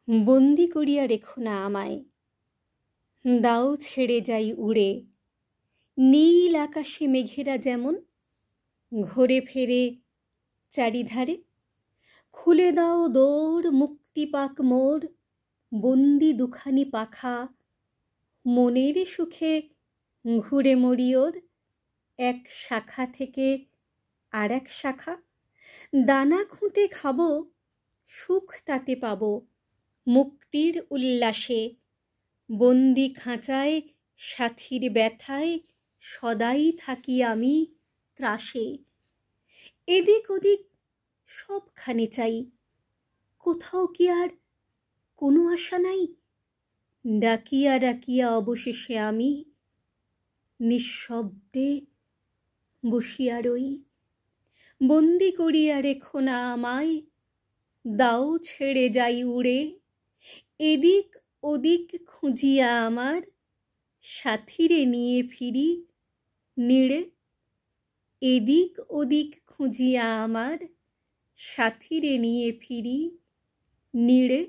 বন্দি করিয়া রেখো না আমায়, দাও ছেড়ে যাই উড়ে। নীল আকাশে মেঘেরা যেমন ঘোরে ফেরে চারিধারে, খুলে দাও দোর মুক্তি পাক মোর বন্দি দুখানি পাখা। মনের সুখে ঘুরে মরি ওর এক শাখা থেকে আর এক শাখা। দানা খুঁটে খাবো, সুখ তাতে পাবো মুক্তির উল্লাসে। বন্দি খাঁচায় সাথীর ব্যথায় সদাই থাকি আমি ত্রাসে। এদিক ওদিক সবখানে চাই, কোথাও কি আর কোনো আশা নাই? ডাকিয়া ডাকিয়া অবশেষে আমি নিঃশব্দে বসিয়া রই। বন্দি করিয়া রেখো না আমায়, দাও ছেড়ে যাই উড়ে। এদিক ওদিক খুঁজিয়া আমার সাথীরে নিয়ে ফিরি নিড়ে। এদিক ওদিক খুঁজিয়া আমার সাথীরে নিয়ে ফিরি নিড়ে।